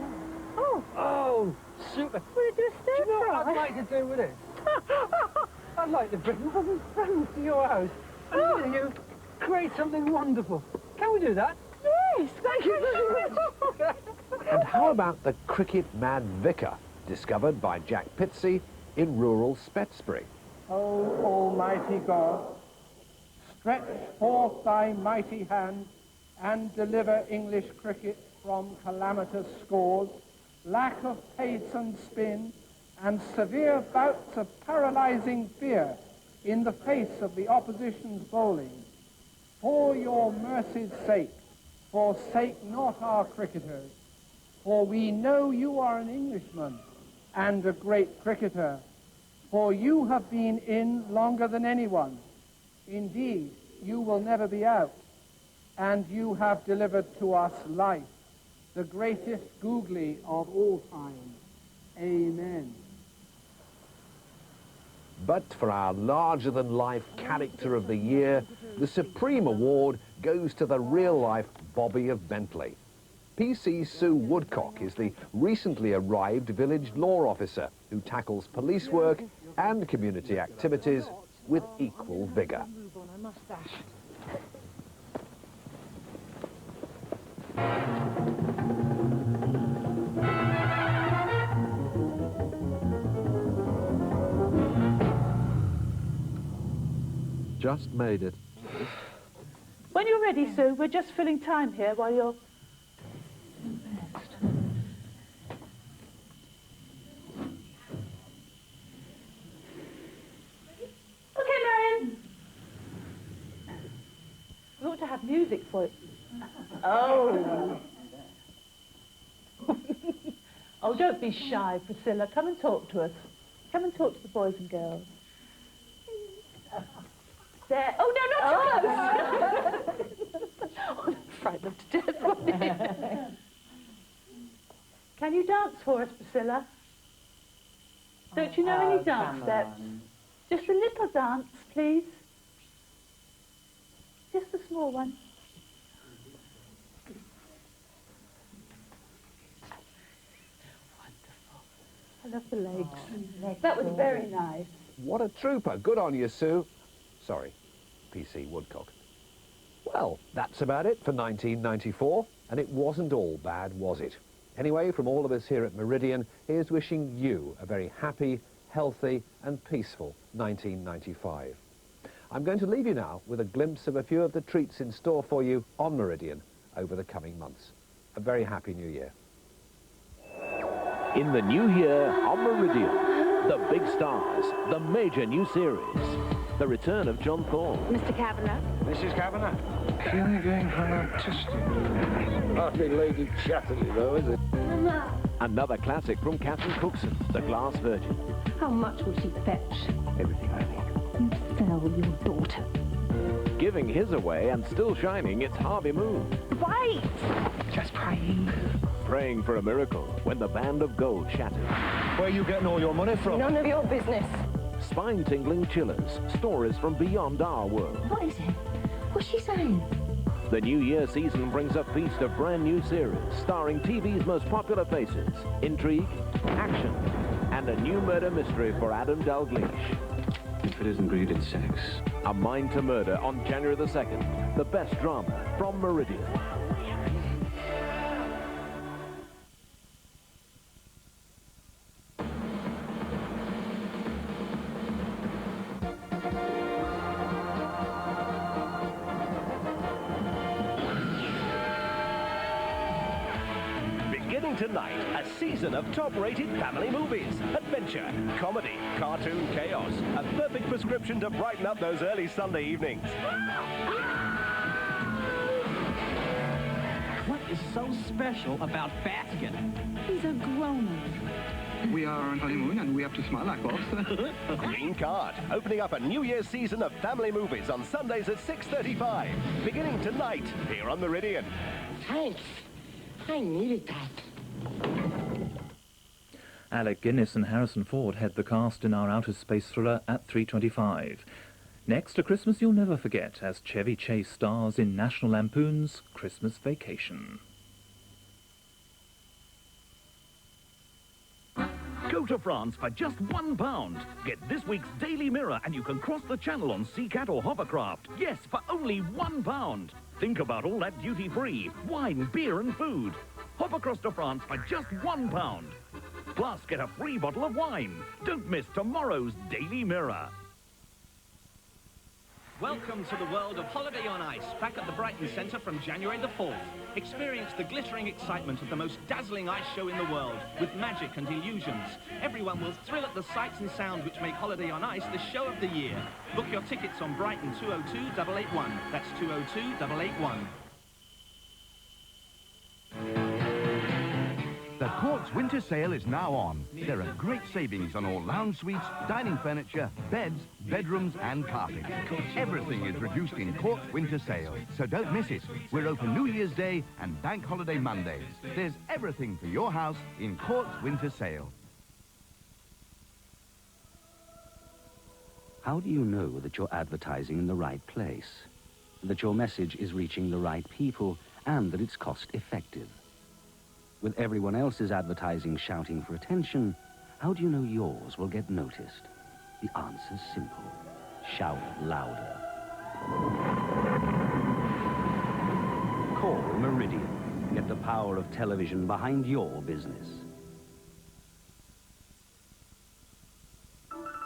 Oh! Oh, super! Will you do a stir Do you know fry? what I'd like to do with it? I'd like to bring some friends to your house and you create something wonderful. Can we do that? Yes! Thank you very much! And how about the cricket-mad vicar, discovered by Jack Pitsey in rural Spetsbury? O Almighty God, stretch forth thy mighty hand and deliver English cricket from calamitous scores, lack of pace and spin, and severe bouts of paralyzing fear in the face of the opposition's bowling. For your mercy's sake, forsake not our cricketers, for we know you are an Englishman and a great cricketer, for you have been in longer than anyone. Indeed, you will never be out, and you have delivered to us life, the greatest googly of all time. Amen. But for our larger-than-life character of the year, the Supreme Award goes to the real-life Bobby of Bentley. PC Sue Woodcock is the recently arrived village law officer who tackles police work and community activities with equal vigour. just made it. When you're ready, Sue, we're just filling time here while you're... Okay, Marion. We ought to have music for it. Oh. Oh, don't be shy, Priscilla. Come and talk to us. Come and talk to the boys and girls. There. Oh, no, not too close. Oh, I'm frightened to death, wasn't it? Can you dance for us, Priscilla? Don't you know any dance steps? Just a little dance, please. Just a small one. I love the legs. That was very nice. What a trooper. Good on you, Sue. Sorry, PC Woodcock. Well, that's about it for 1994, and it wasn't all bad, was it? Anyway, from all of us here at Meridian, here's wishing you a very happy, healthy and peaceful 1995. I'm going to leave you now with a glimpse of a few of the treats in store for you on Meridian over the coming months. A very happy New Year. In the new year on Meridian, the big stars, the major new series, the return of John Thorne. Mr. Kavanagh. Mrs. Kavanagh. Feeling going artistic. Hardly Lady Chatterley, though, is it? Mama. Another classic from Catherine Cookson, The Glass Virgin. How much will she fetch? Everything, I think. You sell your daughter. Giving his away and still shining, it's Harvey Moon. Wait! Just praying. Praying for a miracle when the band of gold shatters. Where are you getting all your money from? None of your business. Spine-tingling chillers, stories from beyond our world. What is it? What's she saying? The New Year season brings a feast of brand new series starring TV's most popular faces, intrigue, action, and a new murder mystery for Adam Dalgleish. If it isn't greed, it's sex. A Mind to Murder on January the 2nd. The best drama from Meridian. Tonight, a season of top-rated family movies, adventure, comedy, cartoon chaos, a perfect prescription to brighten up those early Sunday evenings. What is so special about Baskin? He's a grown-up. We are on honeymoon and we have to smile like boss. Green Card, opening up a New Year's season of family movies on Sundays at 6:35, beginning tonight here on Meridian. Thanks. I needed that. Alec Guinness and Harrison Ford head the cast in our outer space thriller at 3:25. Next, A Christmas You'll Never Forget, as Chevy Chase stars in National Lampoon's Christmas Vacation. Go to France for just £1. Get this week's Daily Mirror and you can cross the channel on Seacat or Hovercraft. Yes, for only £1. Think about all that duty-free, wine, beer and food. Hop across to France for just £1. Plus, get a free bottle of wine. Don't miss tomorrow's Daily Mirror. Welcome to the world of Holiday on Ice, back at the Brighton Centre from January the 4th. Experience the glittering excitement of the most dazzling ice show in the world, with magic and illusions. Everyone will thrill at the sights and sound which make Holiday on Ice the show of the year. Book your tickets on Brighton 202-881. That's 202-881. The Courts Winter Sale is now on. There are great savings on all lounge suites, dining furniture, beds, bedrooms and carpet. Everything is reduced in Courts Winter Sale, so don't miss it. We're open New Year's Day and Bank Holiday Monday. There's everything for your house in Courts Winter Sale. How do you know that you're advertising in the right place? That your message is reaching the right people and that it's cost-effective? With everyone else's advertising shouting for attention, how do you know yours will get noticed? The answer's simple. Shout louder. Call Meridian. Get the power of television behind your business.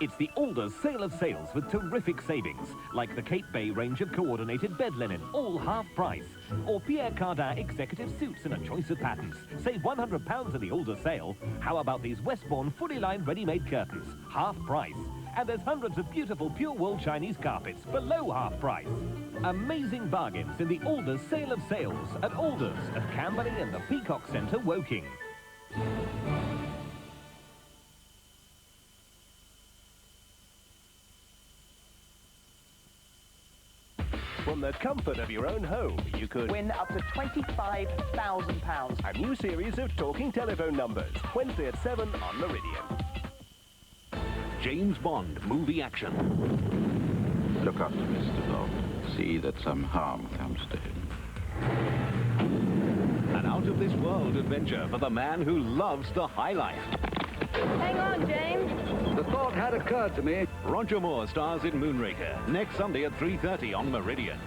It's the Alders Sale of Sales with terrific savings, like the Cape Bay range of coordinated bed linen, all half price. Or Pierre Cardin executive suits in a choice of patterns. Save £100 at the Alders sale. How about these Westbourne fully lined ready-made curtains, half price? And there's hundreds of beautiful pure wool Chinese carpets below half price. Amazing bargains in the Alders Sale of Sales at Alders at Camberley and the Peacock Centre, Woking. From the comfort of your own home, you could win up to £25,000. a new series of talking telephone numbers, Wednesday at 7 on Meridian. James Bond movie action. Look after Mr. Bond. See that some harm comes to him. An out-of-this-world adventure for the man who loves the high life. Hang on, James. The thought had occurred to me. Roger Moore stars in Moonraker, next Sunday at 3:30 on Meridian.